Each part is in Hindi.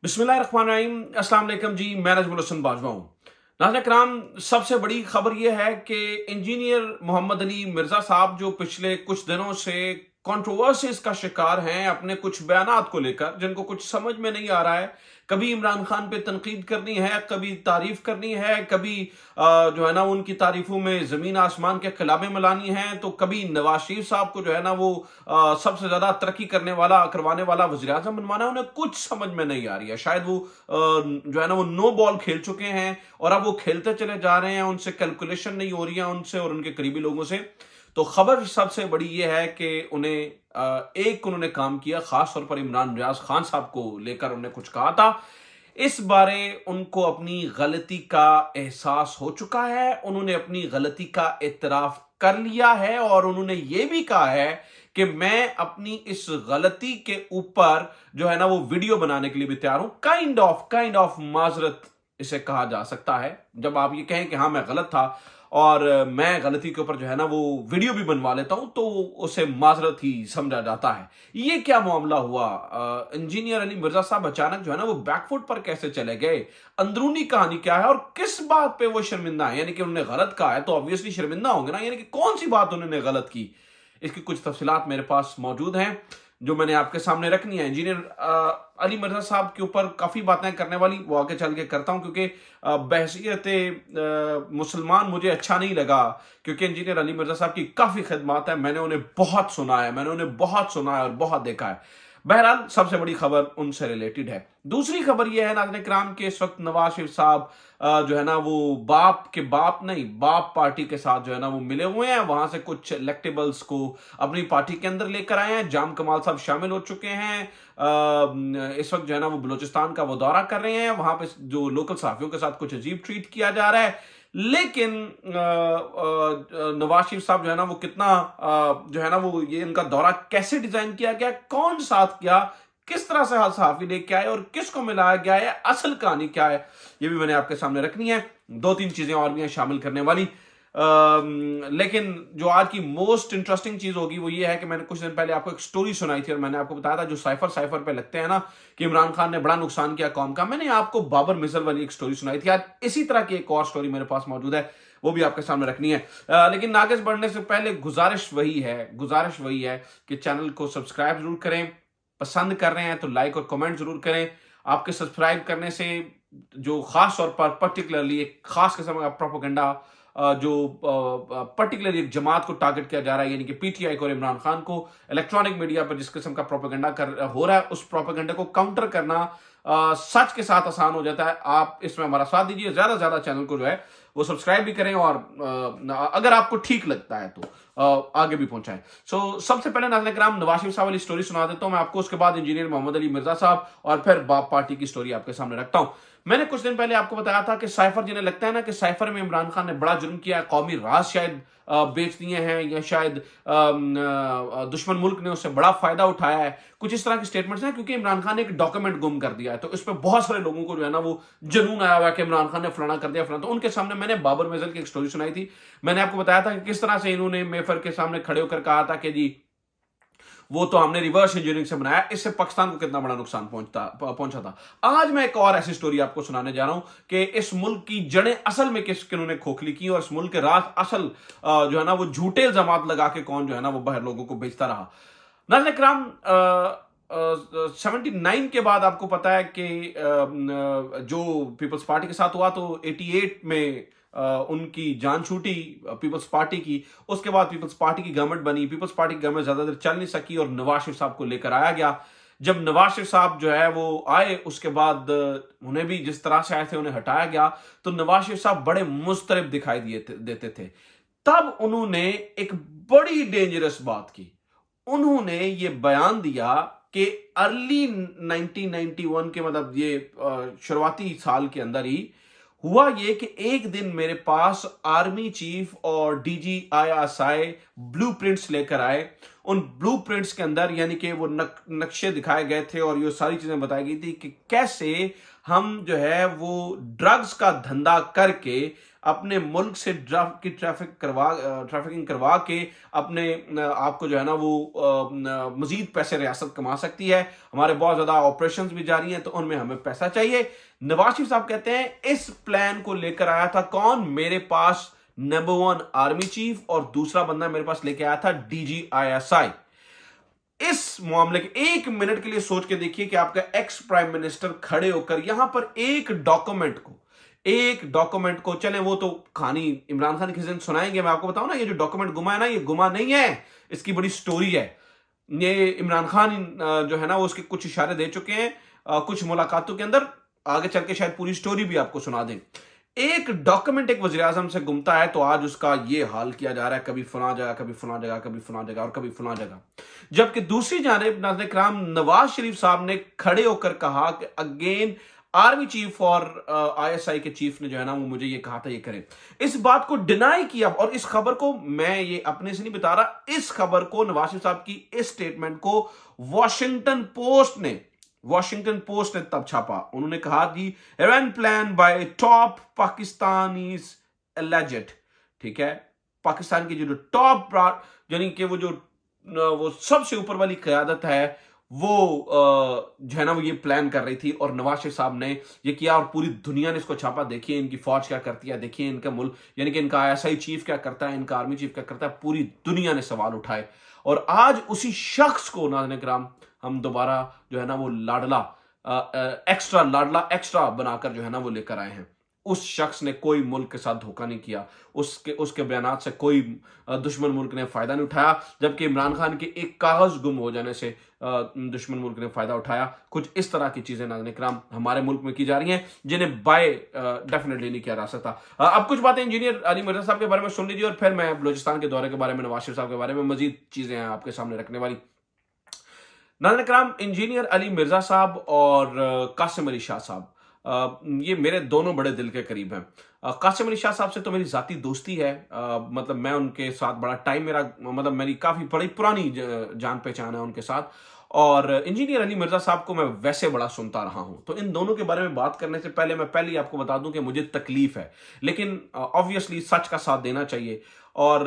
बिस्मिल्लाहिर्रहमानिर्रहीम। अस्सलाम वालेकुम जी, मैं नजमुल हसन बाजवा हूँ। नाज़रीन कराम, सबसे बड़ी खबर यह है कि इंजीनियर मोहम्मद अली मिर्ज़ा साहब जो पिछले कुछ दिनों से कंट्रोवर्सीज का शिकार हैं अपने कुछ बयानात को लेकर, जिनको कुछ समझ में नहीं आ रहा है। कभी इमरान खान पे तनकीद करनी है, कभी तारीफ करनी है, कभी जो है ना उनकी तारीफों में जमीन आसमान के खिलाफे मिलानी है, तो कभी नवाज शरीफ साहब को जो है ना वो सबसे ज्यादा तरक्की करवाने वाला वजीर आजम बनवाना, उन्हें कुछ समझ में नहीं आ रही है। शायद वो जो है ना वो नो बॉल खेल चुके हैं और अब वो खेलते चले जा रहे हैं, उनसे कैलकुलेशन नहीं हो रही है उनसे और उनके करीबी लोगों से। तो खबर सबसे बड़ी ये है कि एक उन्होंने काम किया, खास तौर पर इमरान रियाज खान साहब को लेकर उन्होंने कुछ कहा था। इस बारे उनको अपनी गलती का एहसास हो चुका है, उन्होंने अपनी गलती का इत्तराफ कर लिया है और उन्होंने ये भी कहा है कि मैं अपनी इस गलती के ऊपर जो है ना वो वीडियो बनाने के लिए भी तैयार हूं। काइंड ऑफ माजरत इसे कहा जा सकता है। जब आप ये कहें कि हाँ मैं गलत था और मैं गलती के ऊपर जो है ना वो वीडियो भी बनवा लेता हूं, तो उसे माजरत ही समझा जाता है। ये क्या मामला हुआ? इंजीनियर अली मिर्जा साहब अचानक जो है ना वो बैकफुट पर कैसे चले गए? अंदरूनी कहानी क्या है और किस बात पे वो शर्मिंदा है? यानी कि उन्होंने गलत कहा है तो ऑब्वियसली शर्मिंदा होंगे ना, यानी कि कौन सी बात उन्होंने गलत की? इसकी कुछ तफसीलात मेरे पास मौजूद हैं जो मैंने आपके सामने रखनी है। इंजीनियर अली मिर्जा साहब के ऊपर काफ़ी बातें करने वाली, वो आगे चल के करता हूं, क्योंकि बहसीत मुसलमान मुझे अच्छा नहीं लगा, क्योंकि इंजीनियर अली मिर्जा साहब की काफ़ी खिदमत है। मैंने उन्हें बहुत सुना है, और बहुत देखा है। बहरहाल सबसे बड़ी खबर उनसे रिलेटेड है। दूसरी खबर यह है नाज़रीन किराम के इस वक्त नवाज शरीफ साहब जो है ना वो बाप पार्टी के साथ जो है ना वो मिले हुए हैं। वहां से कुछ इलेक्टेबल्स को अपनी पार्टी के अंदर लेकर आए हैं। जाम कमाल साहब शामिल हो चुके हैं। इस वक्त जो है ना वो बलूचिस्तान का वो दौरा कर रहे हैं। वहां पे जो लोकल सहाफियों के साथ कुछ अजीब ट्रीट किया जा रहा है। लेकिन नवाज शरीफ साहब जो है ना वो कितना जो है ना वो ये इनका दौरा कैसे डिजाइन किया गया, कौन साथ किया, किस तरह से सहाफी लेके आए और किसको मिलाया गया है, असल कहानी क्या है, ये भी मैंने आपके सामने रखनी है। दो तीन चीजें और भी हैं शामिल करने वाली। लेकिन जो आज की मोस्ट इंटरेस्टिंग चीज होगी वो ये है कि मैंने कुछ दिन पहले आपको एक स्टोरी सुनाई थी और मैंने आपको बताया था जो साइफर पे लगते हैं ना कि इमरान खान ने बड़ा नुकसान किया कौम का। मैंने आपको बाबर मिसल वाली एक स्टोरी सुनाई थी। आज इसी तरह की एक और स्टोरी मेरे पास मौजूद है, वो भी आपके सामने रखनी है। लेकिन आगे बढ़ने से पहले गुजारिश वही है कि चैनल को सब्सक्राइब जरूर करें। पसंद कर रहे हैं तो लाइक और कमेंट जरूर करें। आपके सब्सक्राइब करने से जो खास तौर पर पर्टिकुलरली एक खास किस्म का प्रोपेगेंडा जो पर्टिकुलरली एक जमात को टारगेट किया जा रहा है, यानी कि पीटीआई को और इमरान खान को, इलेक्ट्रॉनिक मीडिया पर जिस किस्म का प्रोपेगेंडा हो रहा है, उस प्रोपेगेंडा को काउंटर करना सच के साथ आसान हो जाता है। आप इसमें हमारा साथ दीजिए, ज्यादा से ज्यादा चैनल को जो है वो सब्सक्राइब भी करें और अगर आपको ठीक लगता है तो आगे भी पहुंचाएं। सबसे पहले नाज़रीन किराम नवाज शरीफ साहब वाली स्टोरी सुना देता हूं मैं आपको, उसके बाद इंजीनियर मोहम्मद अली मिर्जा साहब और फिर बाप पार्टी की स्टोरी आपके सामने रखता हूं। मैंने कुछ दिन पहले आपको बताया था कि साइफर, जिन्हें लगता है ना कि साइफर में इमरान खान ने बड़ा जुर्म किया है, कौमी राज शायद बेच दिए हैं या शायद दुश्मन मुल्क ने उससे बड़ा फायदा उठाया है, कुछ इस तरह की स्टेटमेंट्स हैं, क्योंकि इमरान खान ने एक डॉक्यूमेंट गुम कर दिया है। तो इस पर बहुत सारे लोगों को जो है ना वो जुनून आया हुआ है कि इमरान खान ने फलाना कर दिया फलाना। तो उनके सामने मैंने बाबर मिसल की एक स्टोरी सुनाई थी। मैंने आपको बताया था कि किस तरह से इन्होंने मेफर के सामने खड़े होकर कहा था कि जी वो तो हमने रिवर्स इंजीनियरिंग से बनाया, इससे पाकिस्तान को कितना बड़ा नुकसान पहुंचा था। आज मैं एक और ऐसी स्टोरी आपको सुनाने जा रहा हूं कि इस मुल्क की जड़ें असल में किन्होंने खोखली की और इस मुल्क के राज असल जो है ना वो झूठे इल्जामात लगा के कौन जो है ना वो बाहर लोगों को भेजता रहा। नाज़रीन किराम 79 के बाद आपको पता है कि जो पीपल्स पार्टी के साथ हुआ, तो 88 में उनकी जान छूटी पीपल्स पार्टी की। उसके बाद पीपल्स पार्टी की गवर्नमेंट बनी। पीपल्स पार्टी की गवर्नमेंट ज्यादा देर चल नहीं सकी और नवाज शरीफ साहब को लेकर आया गया। जब नवाज शरीफ साहब जो है वो आए, उसके बाद उन्हें भी जिस तरह से आए थे उन्हें हटाया गया। तो नवाज शरीफ साहब बड़े मुस्तरब दिखाई देते थे। तब उन्होंने एक बड़ी डेंजरस बात की। उन्होंने ये बयान दिया कि अर्ली 1991 के, मतलब ये शुरुआती साल के अंदर ही हुआ ये कि एक दिन मेरे पास आर्मी चीफ और डीजी आईएसआई ब्लूप्रिंट्स लेकर आए। उन ब्लूप्रिंट्स के अंदर यानी कि वो नक्शे दिखाए गए थे और ये सारी चीजें बताई गई थी कि कैसे हम जो है वो ड्रग्स का धंधा करके अपने मुल्क से ड्रग की ट्रैफिकिंग करवा के अपने आपको जो है ना वो मजीद पैसे रियासत कमा सकती है। हमारे बहुत ज्यादा ऑपरेशंस भी जारी हैं तो उनमें हमें पैसा चाहिए। नवाज शरीफ साहब कहते हैं इस प्लान को लेकर आया था कौन, मेरे पास नंबर 1 आर्मी चीफ और दूसरा बंदा मेरे पास लेके आया था DGISI। इस मामले के 1 मिनट के लिए सोच के देखिए कि आपका एक्स प्राइम मिनिस्टर खड़े होकर यहां पर एक डॉक्यूमेंट को चले वो तो कहानी इमरान खान किसी दिन सुनाएंगे, मैं आपको बताऊं ना, ये जो डॉक्यूमेंट गुमा है ना, ये गुमा नहीं है, इसकी बड़ी स्टोरी है। ये इमरान खान जो है ना वो उसके कुछ इशारे दे चुके हैं कुछ मुलाकातों के अंदर, आगे चल के शायद पूरी स्टोरी भी आपको सुना दें। एक डॉक्यूमेंट एक वज़ीर आज़म से गुमता है तो आज उसका ये हाल किया जा रहा है, कभी फला जगह, कभी फला जगह, कभी फला जगह और कभी फला जगह। जबकि दूसरी जानिब नाज़रीन किराम नवाज शरीफ साहब ने खड़े होकर कहा कि अगेन आर्मी चीफ और ISI के चीफ ने जो है ना वो मुझे ये कहा था ये करें। इस बात को डिनाई किया और इस खबर को मैं ये अपने से नहीं बता रहा, इस खबर को नवाज शरीफ साहब की इस स्टेटमेंट को वॉशिंगटन पोस्ट ने तब छापा। उन्होंने कहा कि Iran plan bye top Pakistanis alleged, ठीक है, पाकिस्तान की जो टॉप यानी कि वो सबसे ऊपर वाली क़यादत है वो जो है ना वो ये प्लान कर रही थी और नवाज शरीफ साहब ने ये किया और पूरी दुनिया ने इसको छापा। देखिए इनकी फौज क्या करती है, देखिए इनका मुल्क यानी कि इनका ISI चीफ क्या करता है, इनका आर्मी चीफ क्या करता है, पूरी दुनिया ने सवाल उठाए। और आज उसी शख्स को नाज़रीन किराम हम दोबारा जो है ना वो एक्स्ट्रा बनाकर जो है ना वो लेकर आए हैं। उस शख्स ने कोई मुल्क के साथ धोखा नहीं किया, उसके बयानात से कोई दुश्मन मुल्क ने फायदा नहीं उठाया, जबकि इमरान खान के एक कागज गुम हो जाने से दुश्मन मुल्क ने फायदा उठाया। कुछ इस तरह की चीजें नाज़रीन किराम हमारे मुल्क में की जा रही हैं जिन्हें बाय डेफिनेटली नहीं किया जा सकता। अब कुछ बातें इंजीनियर अली मिर्जा साहब के बारे में सुन लीजिए और फिर मैं बलूचिस्तान के दौरे के बारे में, नवाज शरीफ साहब के बारे में मजीद चीजें हैं आपके सामने रखने वाली। नाज़रीन किराम इंजीनियर अली मिर्जा साहब और कासिम अली शाह साहब ये मेरे दोनों बड़े दिल के करीब हैं। कासिम अली शाह साहब से तो मेरी जाती दोस्ती है, मतलब मैं उनके साथ बड़ा टाइम मतलब मेरी काफ़ी बड़ी पुरानी जान पहचान है उनके साथ। और इंजीनियर अली मिर्जा साहब को मैं वैसे बड़ा सुनता रहा हूं, तो इन दोनों के बारे में बात करने से पहले मैं पहले आपको बता दूं कि मुझे तकलीफ है, लेकिन ऑब्वियसली सच का साथ देना चाहिए। और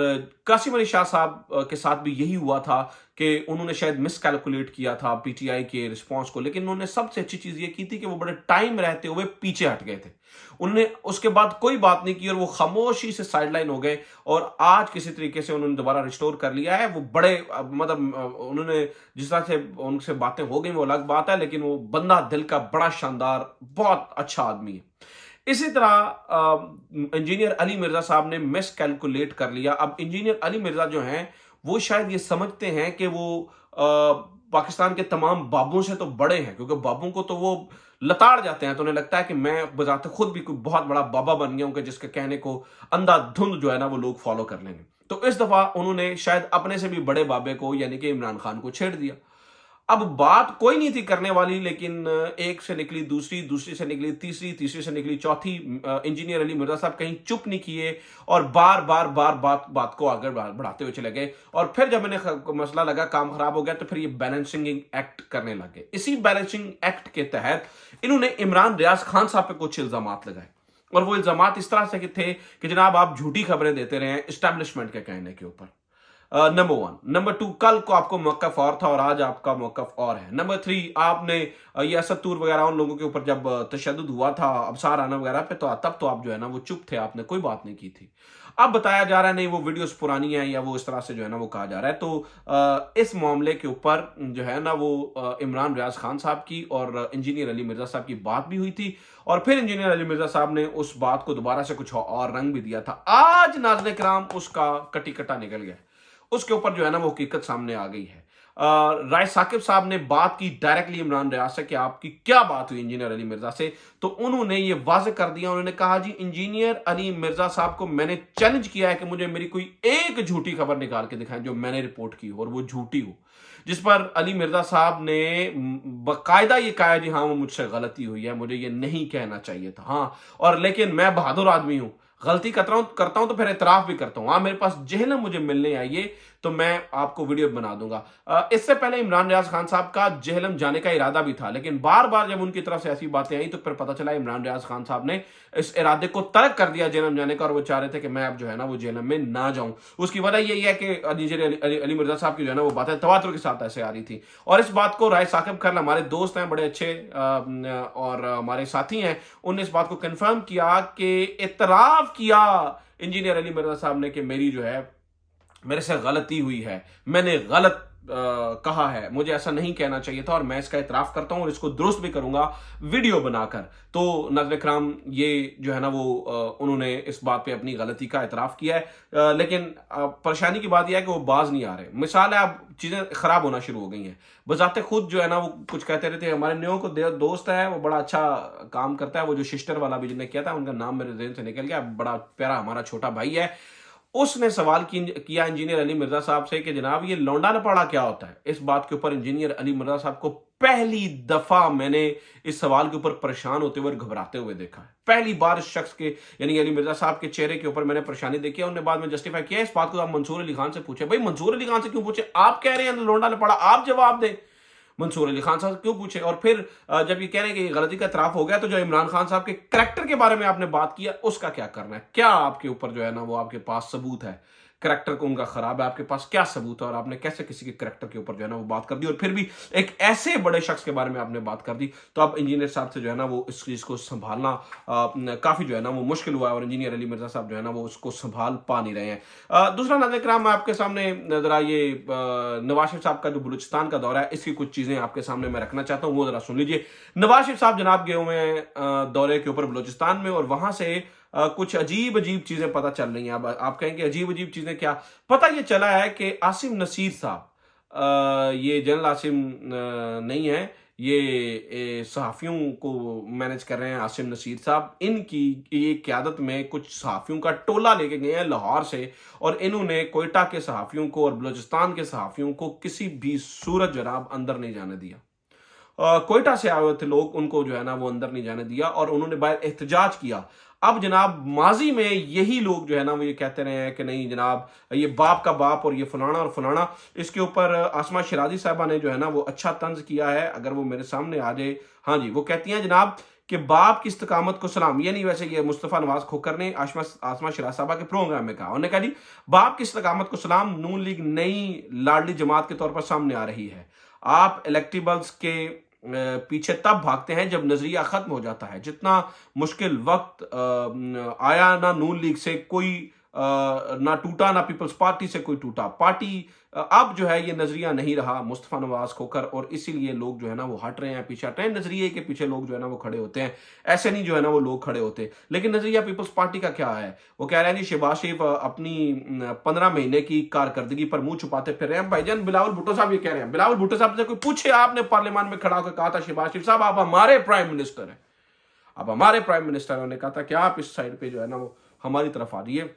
कासिम अली शाह साहब के साथ भी यही हुआ था कि उन्होंने शायद मिसकैलकुलेट किया था PTI के रिस्पांस को, लेकिन उन्होंने सबसे अच्छी चीज ये की थी कि वो बड़े टाइम रहते हुए पीछे हट गए थे। उन्होंने उसके बाद कोई बात नहीं की और वो खामोशी से साइडलाइन हो गए और आज किसी तरीके से उन्होंने दोबारा रिस्टोर कर लिया है। वो बड़े मतलब उन्होंने जिस तरह से उनसे बातें हो गई वो अलग बात है, लेकिन वो बंदा दिल का बड़ा शानदार बहुत अच्छा आदमी है। इसी तरह इंजीनियर अली मिर्जा साहब ने मिस कैलकुलेट कर लिया। अब इंजीनियर अली मिर्जा जो हैं वो शायद ये समझते हैं कि वो पाकिस्तान के तमाम बाबुओं से तो बड़े हैं, क्योंकि बाबुओं को तो वो लताड़ जाते हैं, तो उन्हें लगता है कि मैं बजाते खुद भी कोई बहुत बड़ा बाबा बन गया हूं कि जिसके कहने को अंधाधुंध जो है ना वो लोग फॉलो कर लेंगे। तो इस दफा उन्होंने शायद अपने से भी बड़े बाबे को यानी कि इमरान खान को छेड़ दिया। अब बात कोई नहीं थी करने वाली, लेकिन एक से निकली दूसरी, दूसरी से निकली तीसरी, तीसरी से निकली चौथी। इंजीनियर अली मिर्जा साहब कहीं चुप नहीं किए और बार बार बात को आगे बढ़ाते हुए चले गए। और फिर जब इन्हें मसला लगा, काम खराब हो गया, तो फिर ये बैलेंसिंग एक्ट करने लगे। इसी बैलेंसिंग एक्ट के तहत इन्होंने इमरान रियाज खान साहब पे कुछ इल्जाम लगाए और वो इल्जाम इस तरह से थे कि जनाब आप झूठी खबरें देते रहे एस्टैब्लिशमेंट के कहने के ऊपर। नंबर 1। नंबर 2, कल को आपको मौक़िफ़ और था और आज आपका मौक़िफ़ और है। नंबर 3, आपने ये असद तूर वगैरह उन लोगों के ऊपर जब तशद्दुद हुआ था अबसार आना वगैरह पे, तो तब तो आप जो है ना वो चुप थे, आपने कोई बात नहीं की थी। अब बताया जा रहा है नहीं वो वीडियोस पुरानी है या वो इस तरह से जो है ना वो कहा जा रहा है। तो इस मामले के ऊपर जो है ना वो इमरान रियाज खान साहब की और इंजीनियर अली मिर्जा साहब की बात भी हुई थी और फिर इंजीनियर अली मिर्जा साहब ने उस बात को दोबारा से कुछ और रंग भी दिया था। आज नाज़रीन किराम उसका कटी कटा निकल गया, उसके ऊपर जो है ना वो हकीकत सामने आ गई है। राय साकिब साहब ने बात की डायरेक्टली इमरान रियाज से कि आपकी क्या बात हुई इंजीनियर अली मिर्जा से, तो उन्होंने ये वाज़ेह कर दिया। उन्होंने कहा जी इंजीनियर अली मिर्जा साहब को मैंने चैलेंज किया है कि मुझे मेरी कोई एक झूठी खबर निकाल के दिखाएं जो मैंने रिपोर्ट की हो और वो झूठी हो, जिस पर अली मिर्जा साहब ने बाकायदा ये कहा जी हाँ वो मुझसे गलती हुई है, मुझे ये नहीं कहना चाहिए था, हाँ और लेकिन मैं बहादुर आदमी हूं, गलती करता हूं तो फिर एतराफ भी करता हूं, हाँ मेरे पास जहलम मुझे मिलने आइए तो मैं आपको वीडियो बना दूंगा। इससे पहले इमरान रियाज खान साहब का जेहलम जाने का इरादा भी था, लेकिन बार बार जब उनकी तरफ से ऐसी बातें आई तो फिर पता चला इमरान रियाज खान साहब ने इस इरादे को तर्क कर दिया जेहलम जाने का, और वो चाह रहे थे कि मैं अब जो है ना वो जेहलम में ना जाऊं। उसकी वजह यही है कि अली मिर्जा साहब की जो है ना वो बातें तवातुर के साथ ऐसे आ रही थी, और इस बात को राय साकिब खरल हमारे दोस्त हैं, बड़े अच्छे और हमारे साथी हैं, उन्होंने इस बात को कंफर्म किया कि इतराफ किया इंजीनियर अली मिर्जा साहब ने कि मेरी जो है मेरे से गलती हुई है, मैंने गलत कहा है, मुझे ऐसा नहीं कहना चाहिए था और मैं इसका इतराफ करता हूं और इसको दुरुस्त भी करूंगा वीडियो बनाकर। तो नाज़रीन कराम, ये जो है ना वो उन्होंने इस बात पे अपनी गलती का इतराफ किया है, लेकिन परेशानी की बात यह है कि वो बाज नहीं आ रहे। मिसाल है, अब चीजें खराब होना शुरू हो गई हैं, बजाते खुद जो है ना वो कुछ कहते रहते हैं। हमारे न्यो को दोस्त है, वो बड़ा अच्छा काम करता है, वो जो शिस्टर वाला भी जिन्हें किया था, उनका नाम मेरे ज़हन से निकल गया, बड़ा प्यारा हमारा छोटा भाई है। उसने सवाल किया इंजीनियर अली मिर्जा साहब से कि जनाब ये लौंडा लपाड़ा क्या होता है। इस बात के ऊपर इंजीनियर अली मिर्जा साहब को पहली दफा मैंने इस सवाल के ऊपर परेशान होते हुए और घबराते हुए देखा है। पहली बार इस शख्स के यानी अली मिर्जा साहब के चेहरे के ऊपर मैंने परेशानी देखी है। उन्होंने बाद में जस्टिफाई किया इस बात को। आप मंसूर अली खान से पूछे, भाई मंसूर अली खान से क्यों पूछे, आप कह रहे हैं लौंडा लपाड़ा, आप जवाब दें। मंसूर अली खान साहब क्यों पूछे? और फिर जब ये कह रहे हैं कि गलती का इतराफ हो गया, तो जो इमरान खान साहब के करैक्टर के बारे में आपने बात किया, उसका क्या करना है? क्या आपके ऊपर जो है ना वो आपके पास सबूत है? करैक्टर को उनका खराब है, आपके पास क्या सबूत है? और आपने कैसे किसी के करैक्टर के ऊपर जो है ना वो बात कर दी, और फिर भी एक ऐसे बड़े शख्स के बारे में आपने बात कर दी। तो अब इंजीनियर साहब से जो है ना वो इस चीज को संभालना काफी जो है ना वो मुश्किल हुआ है, और इंजीनियर अली मिर्जा साहब जो है ना वो उसको संभाल पा नहीं रहे हैं। दूसरा नाज़रीन कराम, मैं आपके सामने जरा ये नवाज शरीफ साहब का जो बलूचिस्तान का दौरा है, इसकी कुछ चीजें आपके सामने मैं रखना चाहता हूँ, वो जरा सुन लीजिए। नवाज शरीफ साहब जनाब गए हुए हैं दौरे के ऊपर बलूचिस्तान में, और वहां से कुछ अजीब अजीब चीजें पता चल रही हैं। अब आप कहेंगे अजीब अजीब चीजें क्या? पता ये चला है कि आसिम नसीर साहब, ये जनरल आसिम नहीं है, ये सहाफियों को मैनेज कर रहे हैं आसिम नसीर साहब। इनकी ये क़यादत में कुछ सहाफियों का टोला लेके गए हैं लाहौर से, और इन्होंने कोयटा के सहाफियों को और बलूचिस्तान के सहाफियों को किसी भी सूरत जनाब अंदर नहीं जाने दिया। कोयटा से आए हुए थे लोग, उनको जो है ना वो अंदर नहीं जाने दिया, और उन्होंने बाहर एहतजाज किया। अब जनाब माजी में यही लोग जो है ना वो ये कहते रहे हैं कि नहीं जनाब ये बाप का बाप और ये फलाना और फलाना। इसके ऊपर आसमा शिराजी साहबा ने जो है ना वो अच्छा तंज किया है, अगर वो मेरे सामने आ जाए। हाँ जी, वो कहती हैं जनाब कि बाप की इस्तकामत को सलाम। ये नहीं, वैसे ये मुस्तफ़ा नवाज खोखर ने आसमा शिराज साहबा के प्रोग्राम में कहा। उन्होंने कहा जी बाप की इस्तकामत को सलाम, नून लीग नई लाडली जमात के तौर पर सामने आ रही है। आप इलेक्टेबल्स के पीछे तब भागते हैं जब नजरिया खत्म हो जाता है। जितना मुश्किल वक्त आया, ना नून लीग से कोई ना टूटा, ना पीपल्स पार्टी से कोई टूटा। पार्टी अब जो है ये नजरिया नहीं रहा मुस्तफा नवाज खोकर, और इसीलिए लोग जो है ना वो हट रहे हैं, पीछे हट रहे हैं। नजरिए के पीछे लोग जो है ना वो खड़े होते हैं, ऐसे नहीं जो है ना वो लोग खड़े होते। लेकिन नजरिया पीपल्स पार्टी का क्या है? वो कह रहे हैं जी शहबाज शरीफ अपनी 15 महीने की कारकर्दगी पर मुंह छुपाते फिर रहे हैं। भाईजान बिलावल भुट्टो साहब ये कह रहे हैं, बिलावल भुट्टो साहब से कोई पूछे, आपने पार्लियामान में खड़ा होकर कहा था शहबाज शरीफ साहब आप हमारे प्राइम मिनिस्टर हैं, आप हमारे प्राइम मिनिस्टर। उन्होंने कहा था कि आप इस साइड पे जो है ना वो हमारी तरफ आ जाइए।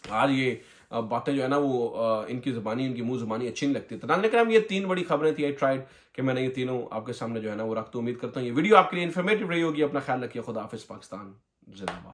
आज ये बातें जो है ना वो इनकी ज़बानी, इनकी मुंह ज़बानी अच्छी नहीं लगती। तो लेकिन ये 3 बड़ी खबरें थी, आई ट्राइड कि मैंने ये तीनों आपके सामने जो है ना वो रख। तो उम्मीद करता हूँ ये वीडियो आपके लिए इन्फॉर्मेटिव रही होगी। अपना ख्याल रखिए। खुदा हाफिज़। पाकिस्तान जिंदाबाद।